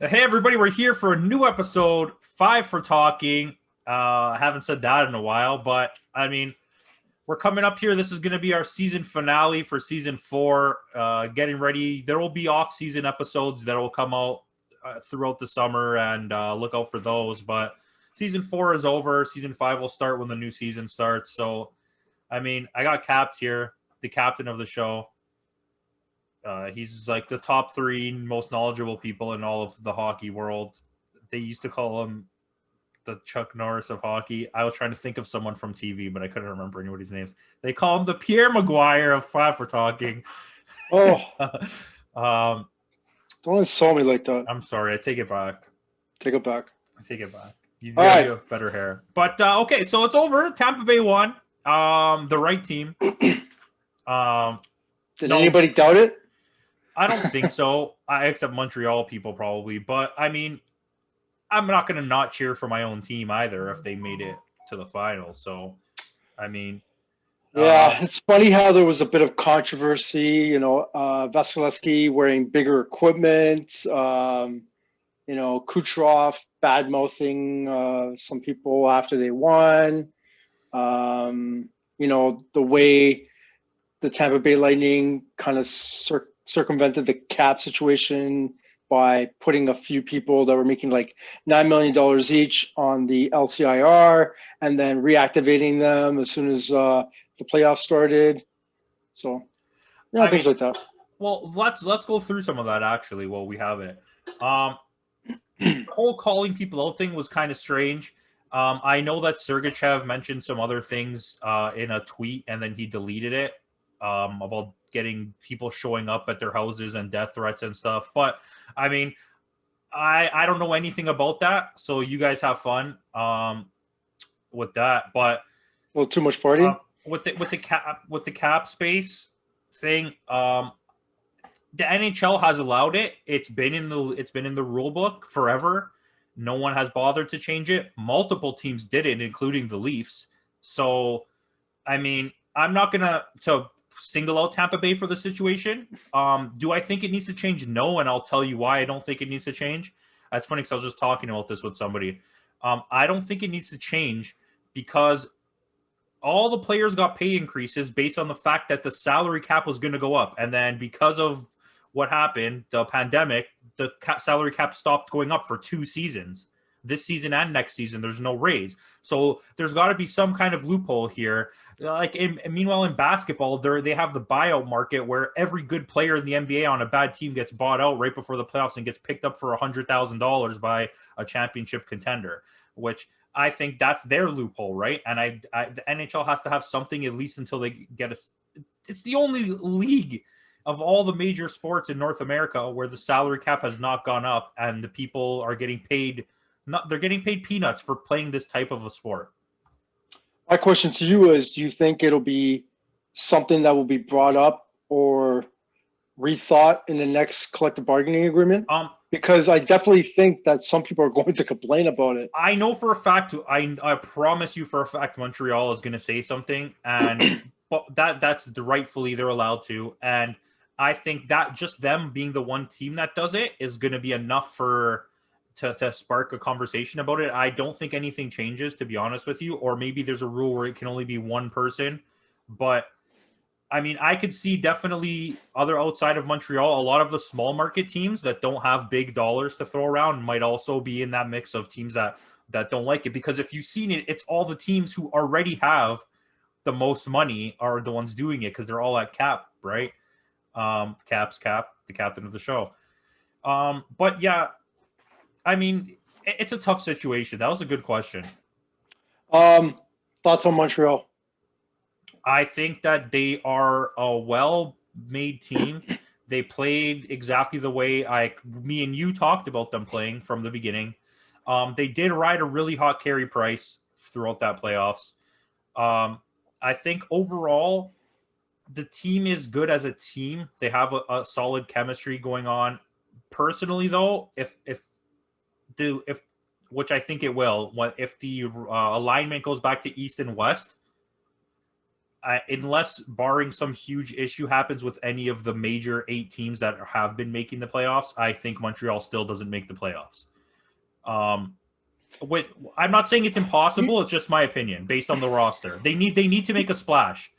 Hey everybody, we're here for a new episode, 5 for talking. I haven't said that in a while, but I mean, we're coming up here. This is going to be our season finale for season 4. Getting ready. There will be off-season episodes that will come out throughout the summer, and look out for those. But season 4 is over. Season 5 will start when the new season starts. So, I mean, I got Caps here, the captain of the show. He's like the top 3 most knowledgeable people in all of the hockey world. They used to call him the Chuck Norris of hockey. I was trying to think of someone from TV, but I couldn't remember anybody's names. They call him the Pierre Maguire of 5 for talking. Oh, um, don't insult me like that. I'm sorry. I take it back. Take it back. I take it back. You All gotta right. have better hair. But okay, so it's over. Tampa Bay won. The right team. Did anybody doubt it? I don't think so. Except Montreal people probably. But I mean, I'm not going to not cheer for my own team either if they made it to the finals. So, I mean, Yeah, it's funny how there was a bit of controversy. Vasilevsky wearing bigger equipment. Kucherov bad mouthing some people after they won. The way the Tampa Bay Lightning kind of circumvented the cap situation by putting a few people that were making like $9 million each on the LTIR and then reactivating them as soon as the playoffs started. So, things like that. Well, let's go through some of that actually while we have it. The whole calling people out thing was kind of strange. I know that Sergachev mentioned some other things in a tweet and then he deleted it about getting people showing up at their houses and death threats and stuff. But I mean, I don't know anything about that. So you guys have fun with that. But a little too much party with the cap space thing. The NHL has allowed it. It's been in the rule book forever. No one has bothered to change it. Multiple teams did it, including the Leafs. So, I mean, I'm not gonna single out Tampa Bay for the situation. Do I think it needs to change? No, and I'll tell you why I don't think it needs to change. That's funny because I was just talking about this with somebody. I don't think it needs to change because all the players got pay increases based on the fact that the salary cap was going to go up. And then because of what happened, the pandemic, the salary cap stopped going up for 2 seasons. This season and next season, there's no raise. So there's got to be some kind of loophole here. Meanwhile, in basketball, they have the buyout market where every good player in the NBA on a bad team gets bought out right before the playoffs and gets picked up for $100,000 by a championship contender, which I think that's their loophole, right? And the NHL has to have something at least until they get it's the only league of all the major sports in North America where the salary cap has not gone up and the people are getting paid. They're getting paid peanuts for playing this type of a sport. My question to you is, do you think it'll be something that will be brought up or rethought in the next collective bargaining agreement? Because I definitely think that some people are going to complain about it. I know for a fact, I promise you for a fact Montreal is going to say something, and but that's rightfully they're allowed to. And I think that just them being the one team that does it is going to be enough to spark a conversation about it. I don't think anything changes, to be honest with you, or maybe there's a rule where it can only be one person. But I mean, I could see definitely other outside of Montreal, a lot of the small market teams that don't have big dollars to throw around might also be in that mix of teams that don't like it. Because if you've seen it, it's all the teams who already have the most money are the ones doing it because they're all at cap, right? Cap, the captain of the show. But yeah, I mean, it's a tough situation. That was a good question. Thoughts on Montreal? I think that they are a well-made team. They played exactly the way me and you talked about them playing from the beginning. They did ride a really hot Carey Price throughout that playoffs. I think overall, the team is good as a team. They have a solid chemistry going on. Personally, though, if which I think it will, if the alignment goes back to East and West, unless barring some huge issue happens with any of the major 8 teams that have been making the playoffs, I think Montreal still doesn't make the playoffs. I'm not saying it's impossible. It's just my opinion based on the roster. They need to make a splash.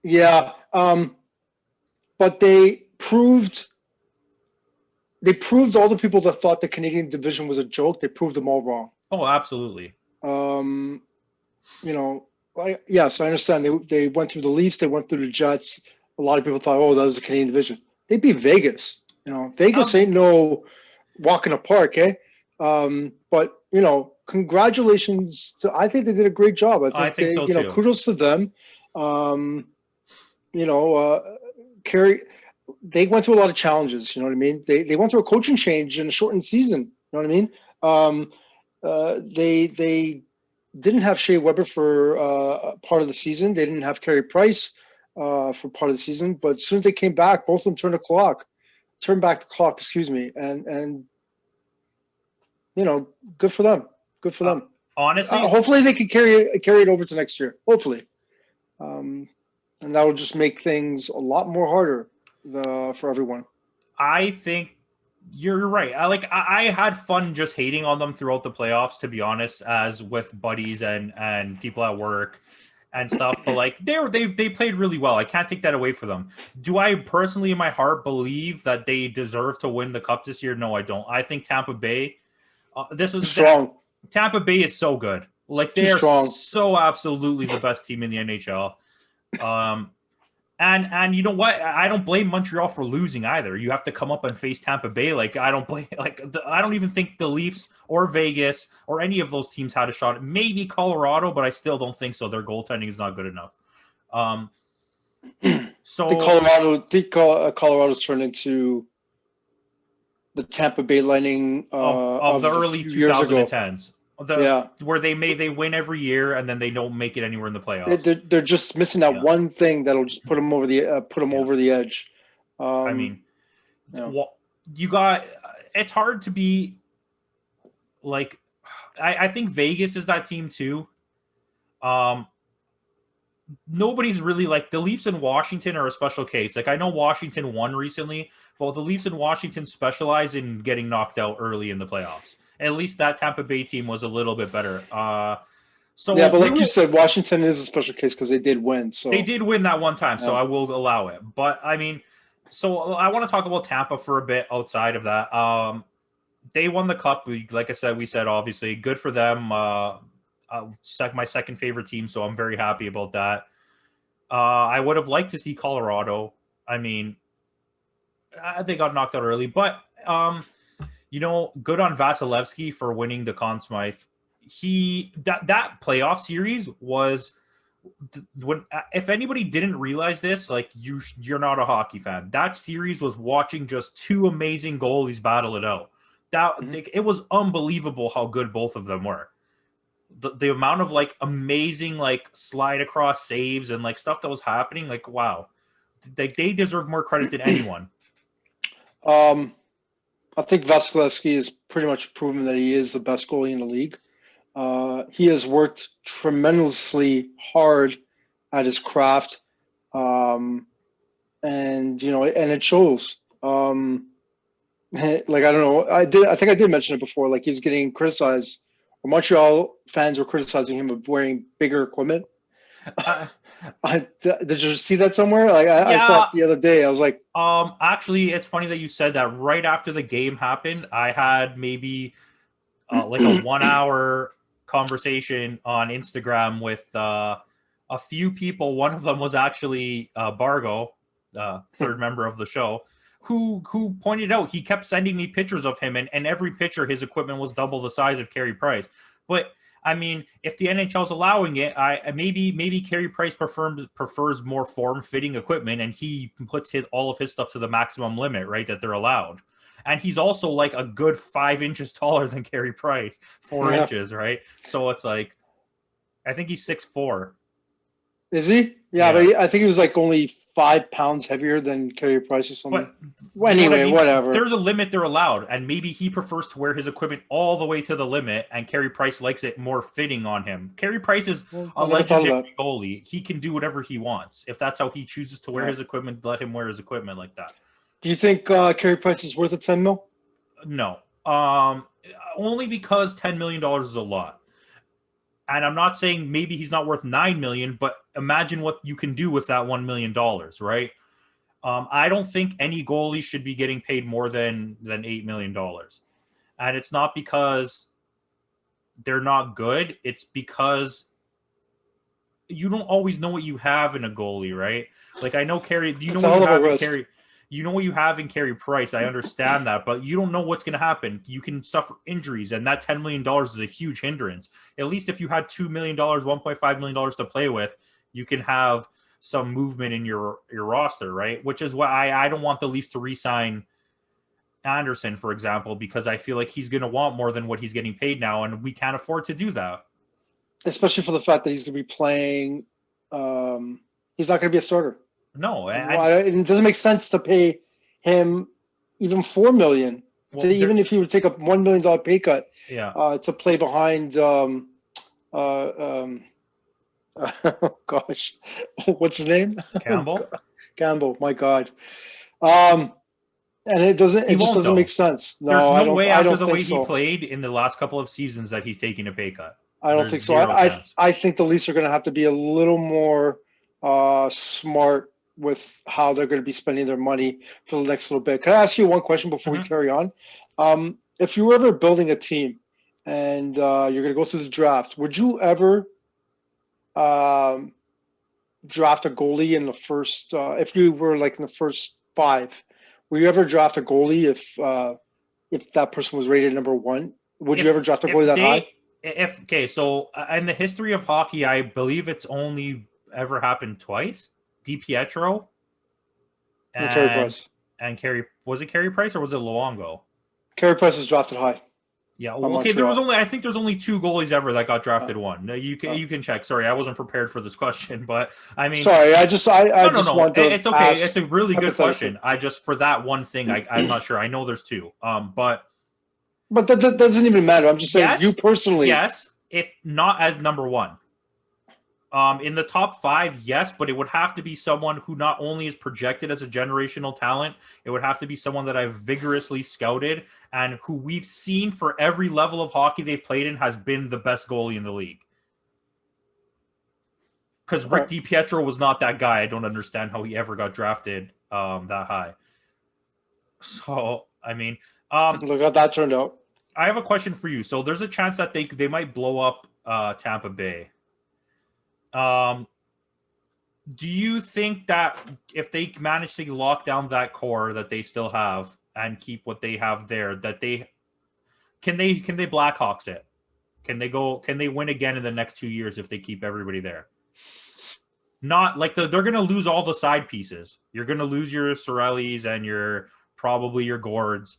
Yeah, but they proved all the people that thought the Canadian division was a joke. They proved them all wrong. Oh, absolutely. Yes, I understand. They went through the Leafs. They went through the Jets. A lot of people thought, oh, that was the Canadian division. They beat Vegas. Vegas ain't no walk in the park, eh? But congratulations I think they did a great job. I think so too. Kudos to them. Carey, they went through a lot of challenges. You know what I mean? They went through a coaching change in a shortened season. You know what I mean? They didn't have Shea Weber for part of the season. They didn't have Carey Price for part of the season. But as soon as they came back, both of them turned back the clock. Excuse me, and good for them. Good for them. Honestly, hopefully they can carry it over to next year. Hopefully, and that will just make things a lot more harder for everyone. I think you're right. I had fun just hating on them throughout the playoffs, to be honest, as with buddies and people at work and stuff. But they played really well. I can't take that away from them. Do I personally, in my heart, believe that they deserve to win the cup this year? No, I don't. I think Tampa Bay. This is strong. Tampa Bay is so good. They are so absolutely the best team in the NHL. And you know what? I don't blame Montreal for losing either. You have to come up and face Tampa Bay. I don't even think the Leafs or Vegas or any of those teams had a shot. Maybe Colorado, but I still don't think so. Their goaltending is not good enough. So Colorado's turned into the Tampa Bay Lightning of the early 2010s. Where they win every year and then they don't make it anywhere in the playoffs. They're just missing that one thing that'll just put them over the edge. You got. It's hard to be I think Vegas is that team too. Nobody's really the Leafs in Washington are a special case. I know Washington won recently, but the Leafs in Washington specialize in getting knocked out early in the playoffs. At least that Tampa Bay team was a little bit better. But you said, Washington is a special case because they did win. So they did win that one time, so I will allow it. But I mean, so I want to talk about Tampa for a bit outside of that. They won the cup. Like I said, obviously good for them. My second favorite team, so I'm very happy about that. I would have liked to see Colorado. I mean, they got knocked out early, but good on Vasilevsky for winning the Conn Smythe. That playoff series was if anybody didn't realize this, you're not a hockey fan. That series was watching just 2 amazing goalies battle it out. It was unbelievable how good both of them were. The amount of amazing slide across saves and stuff that was happening, wow, they deserve more credit than anyone. I think Vasilevsky has pretty much proven that he is the best goalie in the league. He has worked tremendously hard at his craft, and it shows. I don't know. I think I did mention it before. He was getting criticized. Montreal fans were criticizing him of wearing bigger equipment. Did you see that somewhere? I saw it the other day. I was like, actually, it's funny that you said that. Right after the game happened, I had maybe a 1-hour conversation on Instagram with a few people. One of them was actually Bargo, third member of the show, who pointed out he kept sending me pictures of him, and every picture his equipment was double the size of Carey Price. But I mean, if the NHL's allowing it, maybe Carey Price prefers more form-fitting equipment, and he puts all of his stuff to the maximum limit, right, that they're allowed. And he's also a good 5 inches taller than Carey Price, 4 inches, right? So it's I think he's 6'4". Is he? Yeah, but I think he was like only 5 pounds heavier than Carey Price or something. But Well, you know anyway, what I mean? whatever. There's a limit they're allowed, and maybe he prefers to wear his equipment all the way to the limit, and Carey Price likes it more fitting on him. Carey Price is a I never thought of that. legendary goalie. He can do whatever he wants. If that's how he chooses to wear his equipment, let him wear his equipment like that. Do you think Carey Price is worth a 10 mil? No. Only because $10 million is a lot. And I'm not saying maybe he's not worth $9 million, but imagine what you can do with that $1 million, right? I don't think any goalie should be getting paid more than $8 million. And it's not because they're not good. It's because you don't always know what you have in a goalie, right? Like I know Carey, you know what you have in Carey. You know what you have in Carey Price. I understand that, but you don't know what's going to happen. You can suffer injuries, and that $10 million is a huge hindrance. At least if you had $2 million, $1.5 million to play with, you can have some movement in your roster, right? Which is why I don't want the Leafs to re-sign Anderson, for example, because I feel like he's going to want more than what he's getting paid now, and we can't afford to do that. Especially for the fact that he's going to be playing. He's not going to be a starter. No, it doesn't make sense to pay him even $4 million. Well, even if he would take a $1 million pay cut, to play behind. Oh gosh, what's his name? Campbell. Campbell. My God. And it doesn't. It just doesn't make sense. No, there's no way after the way he played in the last couple of seasons that he's taking a pay cut. I don't think so. I think the Leafs are going to have to be a little more smart with how they're going to be spending their money for the next little bit. Can I ask you one question before we carry on? If you were ever building a team and you're going to go through the draft, would you ever draft a goalie in the first? If you were like in the first 5, would you ever draft a goalie if that person was rated number 1? Would you ever draft a goalie that high? So in the history of hockey, I believe it's only ever happened twice. DiPietro and Carey Price. And was it Carey Price or was it Luongo? Carey Price was drafted high. Yeah. Well, okay. I think there's only 2 goalies ever that got drafted 1. You can check. Sorry, I wasn't prepared for this question, but I mean, sorry. I just want to. It's okay. It's a really good question. I just for that one thing, I'm not sure. I know there's 2. But that doesn't even matter. I'm just saying you personally. Yes, if not as number 1. In the top 5, yes, but it would have to be someone who not only is projected as a generational talent, it would have to be someone that I've vigorously scouted and who we've seen for every level of hockey they've played in has been the best goalie in the league. Because Rick DiPietro was not that guy. I don't understand how he ever got drafted that high. So, I mean... look how that turned out. I have a question for you. So there's a chance that they might blow up Tampa Bay. Do you think that if they manage to lock down that core that they still have and keep what they have there, that they Blackhawks it? Can they win again in the next 2 years if they keep everybody there? Not like they're going to lose all the side pieces. You're going to lose your Sorellis and probably your Gords.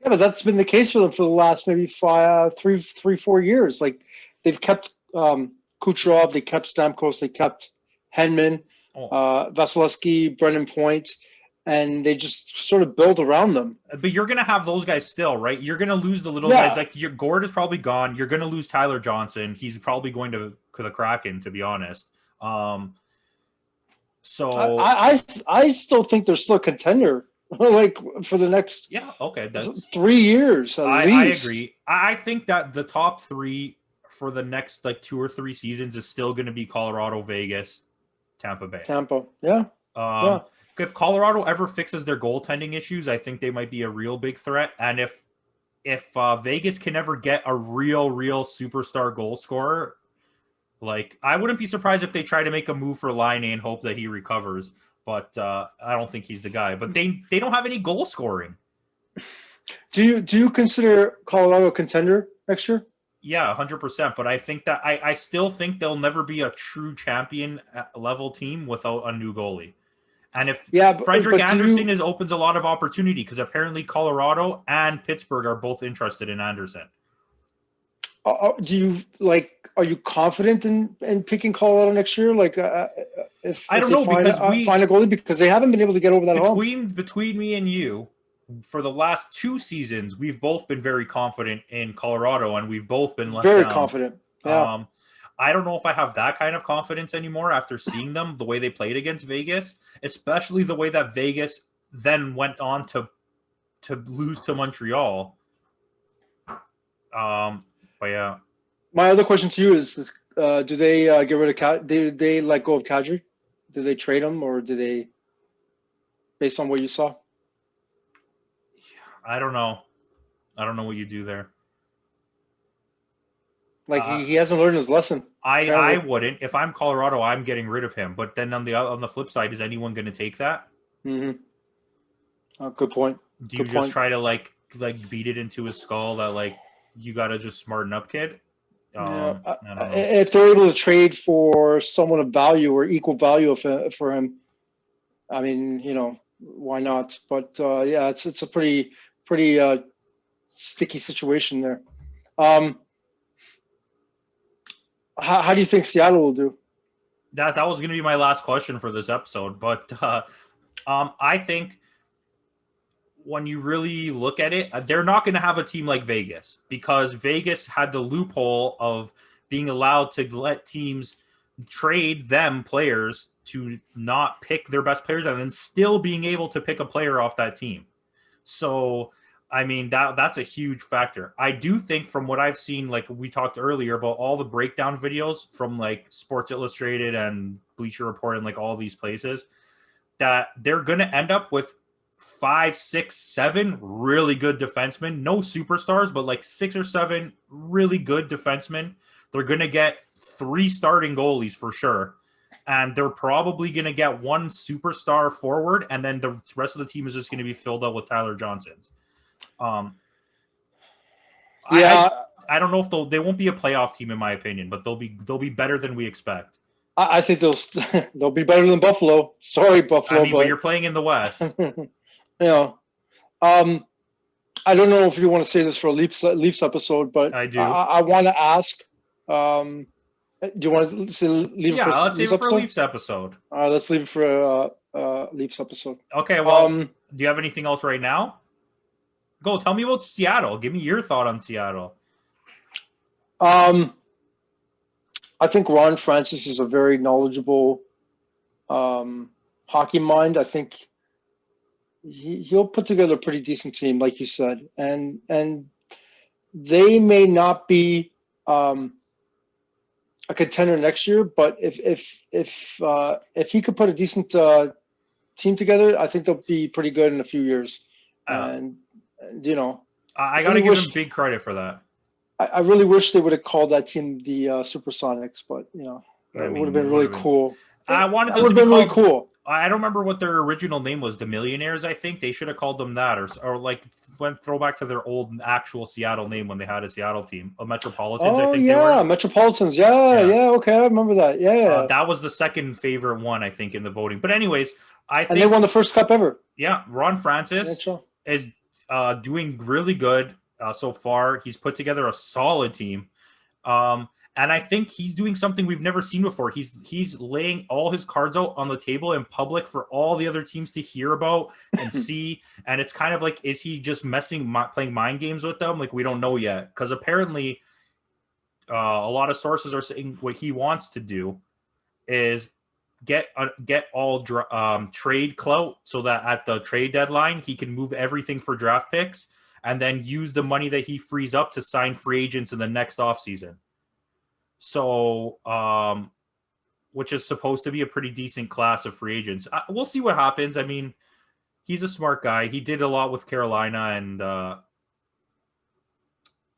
Yeah, but that's been the case for them for the last maybe 4 years. Like they've kept Kucherov, they kept Stamkos, they kept Henman, Vasilevsky, Brendan Point, and they just sort of build around them. But you're going to have those guys still, right? You're going to lose the little guys. Like your Gord is probably gone. You're going to lose Tyler Johnson. He's probably going to the Kraken, to be honest. So I still think they're still a contender, like for the next 3 years at least. I agree. I think that the top 3 for the next 2 or 3 seasons is still going to be Colorado, Vegas, Tampa Bay. Tampa, yeah. If Colorado ever fixes their goaltending issues, I think they might be a real big threat. And if Vegas can ever get a real superstar goal scorer, I wouldn't be surprised if they try to make a move for Laine and hope that he recovers. But I don't think he's the guy. But they don't have any goal scoring. Do you consider Colorado a contender next year? Yeah, 100%. But I think that I still think they'll never be a true champion level team without a new goalie. And if Frederik Andersen opens a lot of opportunity because apparently Colorado and Pittsburgh are both interested in Andersen. Do you like? Are you confident in picking Colorado next year? Like, I if don't they know because find a goalie, because they haven't been able to get over that hump. between me and you, for the last 2 seasons, we've both been very confident in Colorado, and we've both been let Very down. confident. Yeah. I don't know if I have that kind of confidence anymore after seeing them the way they played against Vegas, especially the way that Vegas then went on to lose to Montreal. But yeah, My other question to you is do they get rid of Did they let go of Kadri? Did they trade him, or did they, based on what you saw? I don't know. I don't know what you do there. Like he hasn't learned his lesson. I Apparently. wouldn't. If I'm Colorado, I'm getting rid of him. But then on the flip side, is anyone going to take that? Mm-hmm. Good point. Do you Good just point. try to like beat it into his skull that like you got to just smarten up, kid? Yeah. I don't know. If they're able to trade for someone of value or equal value for him, I mean, why not? But yeah, it's a pretty sticky situation there. How do you think Seattle will do? That was going to be my last question for this episode, but I think when you really look at it, they're not going to have a team like Vegas because Vegas had the loophole of being allowed to let teams trade them players to not pick their best players and then still being able to pick a player off that team. So, I mean, that's a huge factor. I do think from what I've seen, like we talked earlier about all the breakdown videos from like Sports Illustrated and Bleacher Report and like all these places, that they're going to end up with 5, 6, 7 really good defensemen. No superstars, but like 6 or 7 really good defensemen. They're going to get 3 starting goalies for sure. And they're probably going to get 1 superstar forward, and then the rest of the team is just going to be filled up with Tyler Johnsons. Yeah, I don't know if they won't be a playoff team in my opinion, but they'll be better than we expect. I think they'll be better than Buffalo. Sorry, Buffalo, I mean, but you're playing in the West. I don't know if you want to say this for a Leafs episode, but I do. I want to ask. Do you want to leave it for let's Leafs leave it for a episode? Leafs episode. All right, let's leave it for Leafs episode. Okay, well, do you have anything else right now? Go, tell me about Seattle. Give me your thought on Seattle. I think Ron Francis is a very knowledgeable hockey mind. I think he'll put together a pretty decent team, like you said, and they may not be a contender next year, but if he could put a decent team together, I think they'll be pretty good in a few years. And I got to give him big credit for that. I really wish they would have called that team the Supersonics, but it would have been really cool. I wanted them to be really cool. I don't remember what their original name was. The Millionaires, I think they should have called them that, or like went throwback to their old actual Seattle name when they had a Seattle team, Metropolitans. Oh, I think yeah, they were. Metropolitans. Yeah. Okay, I remember that. Yeah. That was the second favorite one, I think, in the voting. But anyways, I think and they won the first cup ever. Yeah, Ron Francis is doing really good so far. He's put together a solid team. And I think he's doing something we've never seen before. He's laying all his cards out on the table in public for all the other teams to hear about and see. And it's kind of like, is he just playing mind games with them? Like, we don't know yet. Because apparently a lot of sources are saying what he wants to do is get all trade clout so that at the trade deadline, he can move everything for draft picks and then use the money that he frees up to sign free agents in the next offseason. So, which is supposed to be a pretty decent class of free agents. We'll see what happens. I mean, he's a smart guy. He did a lot with Carolina, and I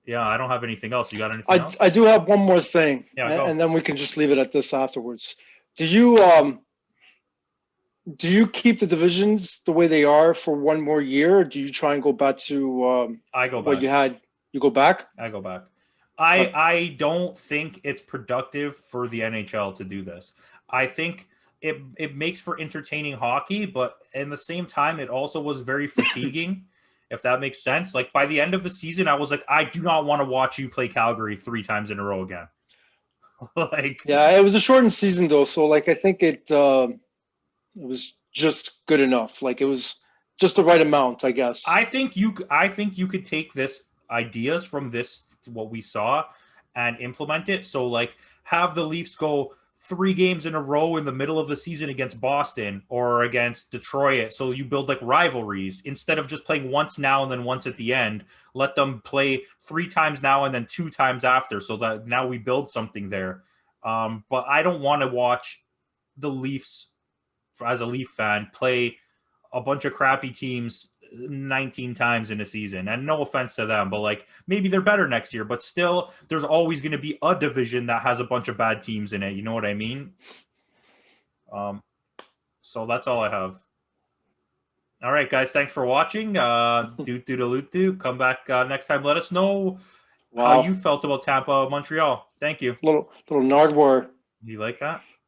don't have anything else. You got anything else? I do have one more thing, go. And then we can just leave it at this afterwards. Do you keep the divisions the way they are for one more year, or do you try and go back to I go back. What you had? You go back? I go back. I don't think it's productive for the NHL to do this. I think it makes for entertaining hockey, but at the same time, it also was very fatiguing. if that makes sense. Like by the end of the season, I was like, I do not want to watch you play Calgary 3 times in a row again. Like, yeah, it was a shortened season though, so like I think it was just good enough. Like it was just the right amount, I guess. I think you could take this ideas from this what we saw and implement it. So like have the Leafs go 3 games in a row in the middle of the season against Boston or against Detroit. So you build like rivalries instead of just playing once now and then once at the end. Let them play 3 times now and then 2 times after, so that now we build something there. But I don't want to watch the Leafs as a Leaf fan play a bunch of crappy teams 19 times in a season. And no offense to them, but like maybe they're better next year, but still there's always going to be a division that has a bunch of bad teams in it. You know what I mean? So that's all I have. All right, guys. Thanks for watching. Come back next time. Let us know how you felt about Tampa, Montreal. Thank you. Little Nardwar. You like that?